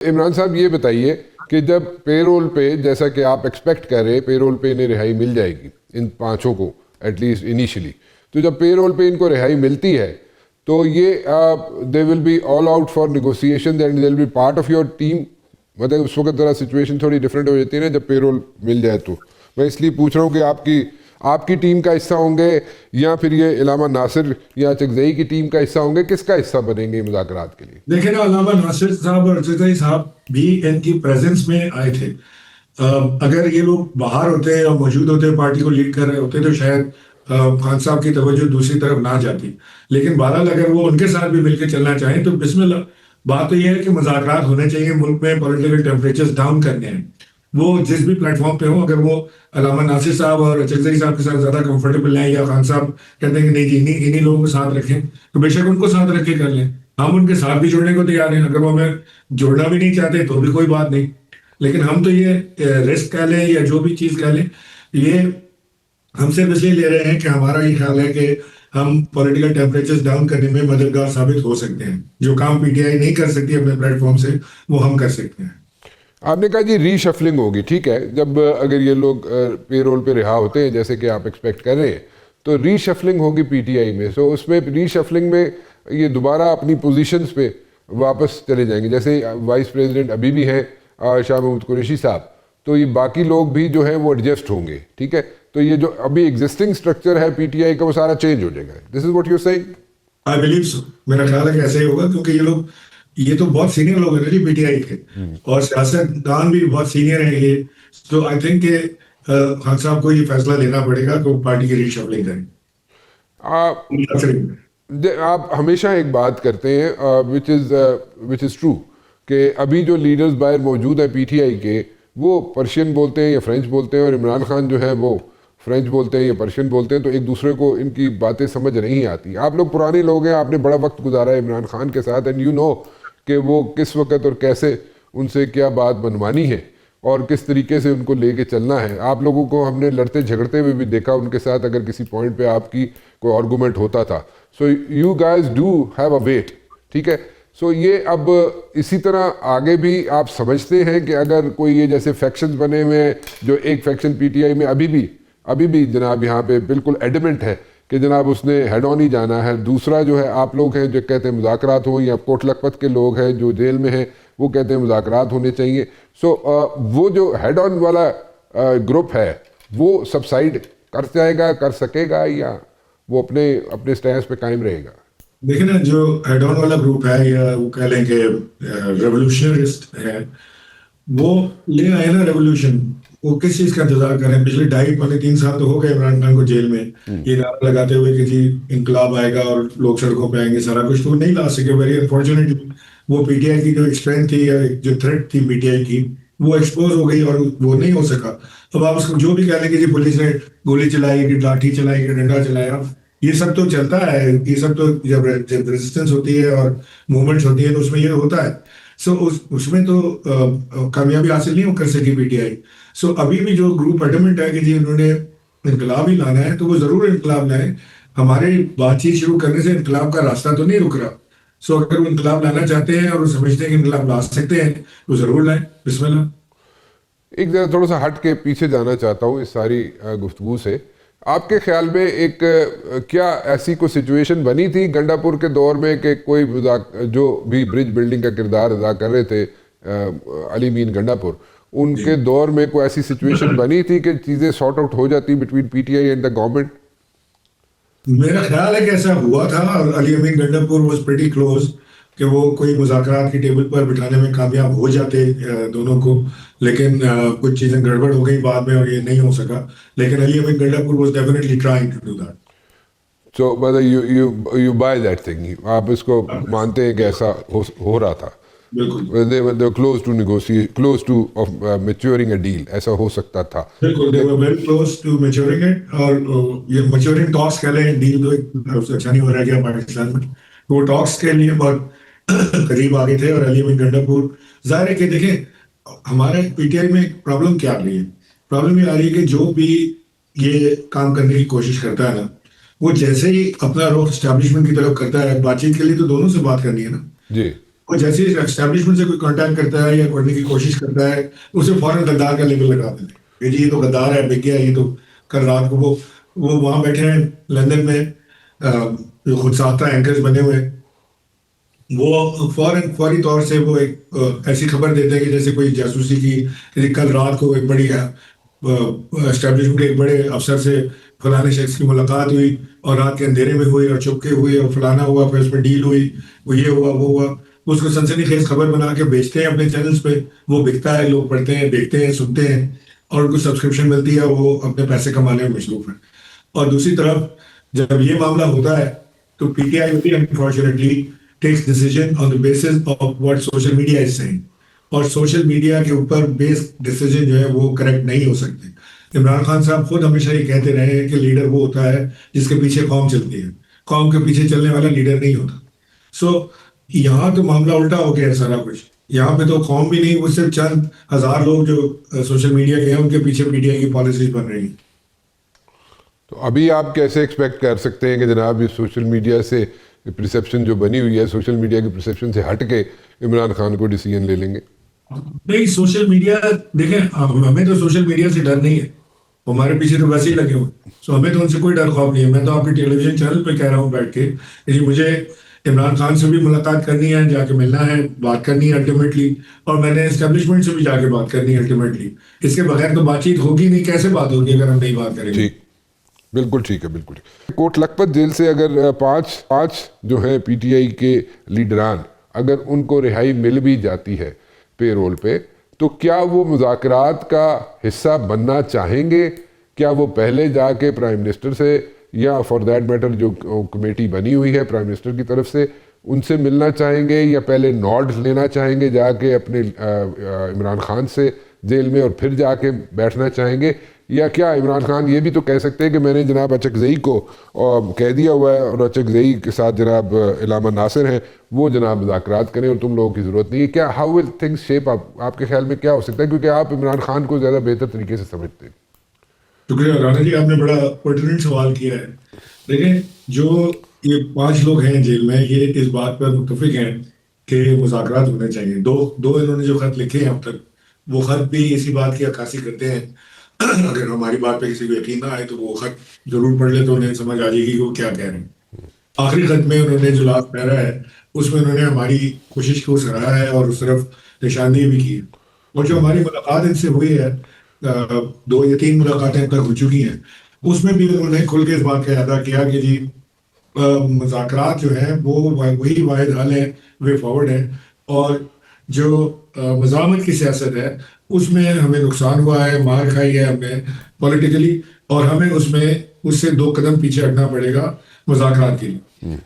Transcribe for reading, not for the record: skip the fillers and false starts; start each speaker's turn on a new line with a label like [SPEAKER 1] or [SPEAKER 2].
[SPEAKER 1] इमरान साहब ये बताइए कि जब पेरोल पे, जैसा कि आप एक्सपेक्ट कर रहे हैं, पेरोल पे इन्हें रिहाई मिल जाएगी इन पांचों को एटलीस्ट इनिशियली, तो जब पेरोल पे इनको रिहाई मिलती है तो ये they will be all out for negotiation and they will be part of your team. मतलब उस वक्त ज़रा सिचुएशन थोड़ी डिफरेंट हो जाती है ना जब पेरोल मिल जाए। तो मैं इसलिए पूछ रहा हूँ कि आपकी टीम का हिस्सा होंगे या फिर ये इलामा नासिर या चकजई की टीम का हिस्सा होंगे, किसका हिस्सा बनेंगे मुज़ाकरात के लिए?
[SPEAKER 2] देखें ना, अलामा नासिर साहब और चकजई साहब भी इनकी प्रेजेंस में आए थे। अगर ये लोग बाहर होते और मौजूद होते, पार्टी को लीड कर रहे होते, तो शायद खान साहब की तवज्जो दूसरी तरफ ना जाती। लेकिन बहरहाल अगर वो उनके साथ भी मिलकर चलना चाहें तो बिस्मिल्लाह। बात तो यह है कि मुज़ाकरात होने चाहिए, मुल्क में पॉलिटिकल टेम्परेचर डाउन करने हैं। वो जिस भी प्लेटफॉर्म पे हो, अगर वो अलामा नासिर साहब और चकजई साहब के साथ ज्यादा कंफर्टेबल हैं या खान साहब कहते हैं कि नहीं जी इन्हीं लोगों को साथ रखें, तो बेशक उनको साथ रख के कर लें। हम उनके साथ भी जुड़ने को तैयार हैं। अगर वो हमें जोड़ना भी नहीं चाहते तो भी कोई बात नहीं। लेकिन हम तो ये रिस्क कह लें या जो भी चीज कह लें, ये हम सिर्फ इसलिए ले रहे हैं कि हमारा ये ख्याल है कि हम पॉलिटिकल टेम्परेचर डाउन करने में मददगार साबित हो सकते हैं। जो काम पीटीआई नहीं कर सकती अपने प्लेटफॉर्म से, वो हम कर सकते हैं।
[SPEAKER 1] आपने कहा जी रीशफलिंग होगी, ठीक है। जब अगर ये लोग पेरोल पे रिहा होते हैं जैसे कि आप एक्सपेक्ट कर रहे हैं, तो रीशफलिंग होगी पीटीआई में। सो उसमें रीशफलिंग में ये दोबारा अपनी पोजीशंस पे वापस चले जाएंगे। जैसे वाइस प्रेसिडेंट अभी भी हैं शाह महमूद कुरैशी साहब, तो ये बाकी लोग भी जो है वो एडजस्ट होंगे, ठीक है। तो ये जो अभी एग्जिस्टिंग स्ट्रक्चर है पीटीआई का वो सारा चेंज हो जाएगा। This is what you are saying?
[SPEAKER 2] I believe so. मेरा ख्याल है कि ऐसे ही होगा, क्योंकि ये तो बहुत सीनियर लोग हैं ना जी पीटीआई के, और सियासतदान भी बहुत सीनियर हैं ये। तो आई थिंक कि खान साहब को ये फैसला लेना पड़ेगा कि वो पार्टी की रीशफलिंग करें।
[SPEAKER 1] आप हमेशा एक बात करते हैं विच इज़ ट्रू कि अभी जो लीडर्स बाहर मौजूद हैं पीटीआई के, वो पर्शियन बोलते हैं या फ्रेंच बोलते हैं, और इमरान खान जो है वो फ्रेंच बोलते हैं या पर्शियन बोलते हैं, तो एक दूसरे को इनकी बातें समझ नहीं आती। आप लोग पुराने लोग हैं, आपने बड़ा वक्त गुजारा है इमरान खान के साथ, एंड यू नो कि वो किस वक्त और कैसे उनसे क्या बात बनवानी है और किस तरीके से उनको लेके चलना है। आप लोगों को हमने लड़ते झगड़ते हुए भी देखा उनके साथ, अगर किसी पॉइंट पे आपकी कोई आर्गूमेंट होता था। So you guys do have a weight, ठीक है। सो ये अब इसी तरह आगे भी आप समझते हैं कि अगर कोई ये जैसे फैक्शंस बने हुए हैं, जो एक फैक्शन पीटीआई में अभी भी जनाब यहाँ पे बिल्कुल एडमेंट है कि जनाब उसने हेड ऑन ही जाना है। दूसरा जो है आप लोग हैं जो कहते हैं मुज़ाकरात हो, या कोट लखपत के लोग हैं जो जेल में हैं वो कहते हैं मुज़ाकरात होने चाहिए। सो वो जो हेड ऑन वाला ग्रुप है वो सबसाइड कर जाएगा, कर सकेगा, या वो अपने स्टैंड पे कायम रहेगा?
[SPEAKER 2] देखिए ना, जो हेड ऑन वाला ग्रुप है, या वो कह लें कि रेवोल्यूशनरिस्ट है, वो ले आए ना रेवोल्यूशन। वो किस चीज का इंतजार कर रहे हैं? पिछले 2.5-3 साल तो हो गए इमरान खान को जेल में ये नारा लगाते हुए कि जी इंकलाब आएगा और लोग सड़कों पे आएंगे, सारा कुछ तो नहीं ला सके। वेरी अनफॉर्चुनेटली वो पीटीआई की जो स्ट्रेंथ थी या जो थ्रेट थी पीटीआई की, वो एक्सपोज हो गई और वो नहीं हो सका। अब आप उसको जो भी कह लें कि जी पुलिस ने गोली चलाई, कि लाठी चलाई, कि डंडा चलाया, ये सब तो चलता है। ये सब तो जब रेजिस्टेंस होती है और मूवमेंट्स होती है तो उसमें ये होता है। सो उसमें तो कामयाबी हासिल नहीं कर सकी पीटीआई। सो अभी भी जो ग्रुप एडमेंट है कि जी उन्होंने इनकलाब ही लाना है, तो वो जरूर इनकलाब लाए। हमारे बातचीत शुरू करने से इनकलाब का रास्ता तो नहीं रुक रहा। सो अगर वो इनकलाब लाना चाहते हैं और वो समझते हैं कि इनकलाब ला सकते हैं, तो जरूर लाए, बिस्मिल्लाह।
[SPEAKER 1] एक जरा थोड़ा सा हट के पीछे जाना चाहता हूँ इस सारी गुफ्तगू से। आपके ख्याल में एक क्या ऐसी कोई सिचुएशन बनी थी गंडापुर के दौर में कि कोई जो भी ब्रिज बिल्डिंग का किरदार अदा कर रहे थे अली मीन गंडापुर, उनके दौर में कोई ऐसी सिचुएशन बनी थी कि चीज़ें सॉर्ट आउट हो जाती between PTI and the government?
[SPEAKER 2] मेरा ख्याल है कि ऐसा हुआ था और Ali Amin Gandapur was pretty close कि वो कोई मुज़ाकरात की टेबल पर बिठाने में कामयाब हो जाते दोनों को। लेकिन कुछ चीज़ें गड़बड़ हो गई बाद में और ये नहीं हो सका। लेकिन Ali Amin Gandapur was definitely trying to do that.
[SPEAKER 1] So मतलब यू बाय दैट थिंग, आप इसको मानते हैं कि ऐसा हो रहा था?
[SPEAKER 2] बिल्कुल
[SPEAKER 1] they were close to negotiate, close to maturing a deal, ऐसा हो सकता था।
[SPEAKER 2] बिल्कुल, they were very close to maturing it। और ये maturing talks कह लें, डील तो एक अच्छा नहीं हो रहा गया पाकिस्तान में, तो वो टॉक्स के लिए बहुत करीब आ गए थे। और अली अमीन गंडापुर, जाहिर है कि देखें हमारे पीटीआई में प्रॉब्लम क्या आ रही है? प्रॉब्लम ये आ रही है कि जो भी ये काम करने की कोशिश करता है ना, वो जैसे ही अपना रुख एस्टैब्लिशमेंट की तरफ करता है, बातचीत के लिए तो दोनों से बात करनी है ना
[SPEAKER 1] जी।
[SPEAKER 2] और जैसे ही एस्टेब्लिशमेंट से कोई कांटेक्ट करता है या करने की कोशिश करता है, उसे फौरन गद्दार का लेबल लगा देते हैं कि जी ये तो गद्दार है, बिक गया, ये तो कल रात को वो वहां बैठे हैं लंदन में, जो खुद साख्ता एंकर्स बने हुए हैं, वो फौरी तौर से वो एक ऐसी खबर देते हैं कि जैसे कोई जासूसी की, कि कल रात को एक बड़ी एस्टेब्लिशमेंट के एक बड़े अफसर से फलाने शख्स की मुलाकात हुई और रात के अंधेरे में हुई और चुपके हुई और फलाना हुआ, फिर उसमें डील हुई, वो ये हुआ वो हुआ, उसको सनसनीखेज खबर बना के बेचते हैं अपने चैनल्स पे, वो बिकता है, लोग पढ़ते हैं, देखते हैं, सुनते हैं और उनको सब्सक्रिप्शन मिलती है, वो अपने पैसे कमाने में मशरूफ है। और दूसरी तरफ जब ये मामला होता है तो पीटीआई भी unfortunately takes decision on the basis of what social media is saying, और सोशल मीडिया के ऊपर बेस्ड डिसीजन जो है वो करेक्ट नहीं हो सकते। इमरान खान साहब खुद हमेशा ये कहते रहे हैं कि लीडर वो होता है जिसके पीछे कौम चलती है, कौम के पीछे चलने वाला लीडर नहीं होता। सो यहाँ तो मामला उल्टा हो गया है सारा कुछ। यहाँ पे तो कौम भी नहीं, वो सिर्फ चंद हजार लोग जो सोशल मीडिया के हैं उनके पीछे पीटीआई की पॉलिसीज बन रही हैं।
[SPEAKER 1] तो अभी आप कैसे एक्सपेक्ट कर सकते हैं कि जनाब इस सोशल मीडिया से परसेप्शन जो बनी हुई है, सोशल मीडिया की परसेप्शन से हट के इमरान खान को डिसीजन ले लेंगे?
[SPEAKER 2] नहीं, सोशल मीडिया देखें, हमें तो सोशल मीडिया से डर नहीं है, हमारे पीछे तो वैसे ही लगे हुए, सो हमें तो उनसे कोई डर खौफ नहीं है। मैं तो आपके टेलीविजन चैनल पे कह रहा हूँ बैठ के कि जी मुझे इमरान खान से भी मुलाकात करनी है, जाके मिलना है, बात करनी है अल्टीमेटली, और मैंने एस्टेब्लिशमेंट से भी जाके बात करनी है अल्टीमेटली। इसके बगैर तो बातचीत होगी नहीं, कैसे बात होगी अगर हम नहीं बात करेंगे।
[SPEAKER 1] ठीक, बिल्कुल ठीक है, बिल्कुल ठीक। कोट लखपत जेल से अगर पांच जो है पीटीआई के लीडरान, अगर उनको रिहाई मिल भी जाती है पेरोल पे, तो क्या वो मुज़ाकरात का हिस्सा बनना चाहेंगे? क्या वो पहले जाके प्राइम मिनिस्टर से या फॉर दैट मैटर जो कमेटी बनी हुई है प्राइम मिनिस्टर की तरफ से उनसे मिलना चाहेंगे, या पहले नॉड लेना चाहेंगे जाके अपने इमरान खान से जेल में और फिर जाके बैठना चाहेंगे? या क्या इमरान खान ये भी तो कह सकते हैं कि मैंने जनाब अचकज़ई को कह दिया हुआ है और अचकज़ई के साथ जनाब इलामा नासिर हैं, वो जनाब मुज़ाकरात करें और तुम लोगों की ज़रूरत नहीं है? क्या how will things shape up? आपके ख्याल में क्या हो सकता है, क्योंकि आप इमरान खान को ज़्यादा बेहतर तरीके से समझते हैं?
[SPEAKER 2] शुक्रिया राणा जी, आपने बड़ा पर्टिनेंट सवाल किया है। देखें, जो ये 5 लोग हैं जेल में, ये इस बात पर मुत्तफिक हैं कि मुज़ाकरात होने चाहिए। दो इन्होंने जो खत लिखे हैं अब तक, वो खत भी इसी बात की अक्कासी करते हैं। अगर हमारी बात पे किसी को यकीन ना आए तो वो खत जरूर पढ़ ले तो उन्हें समझ आ जाएगी कि वो क्या कह रहे हैं। आखिरी खत में उन्होंने जो लास्ट पैरा है उसमें उन्होंने हमारी कोशिश को सराहा है और उस तरफ निशानदेही भी की है। और जो हमारी मुलाकात इनसे हुई है, 2 या 3 मुलाकातें अब तक हो चुकी हैं, उसमें भी उन्होंने खुल के इस बात का अदा किया कि जी मुज़ाकरात जो है वो वही वाहिद हल है, वे फॉरवर्ड है, और जो मज़ामत की सियासत है उसमें हमें नुकसान हुआ है, मार खाई है हमने पॉलिटिकली, और हमें उससे 2 कदम पीछे हटना पड़ेगा मुज़ाकरात के लिए।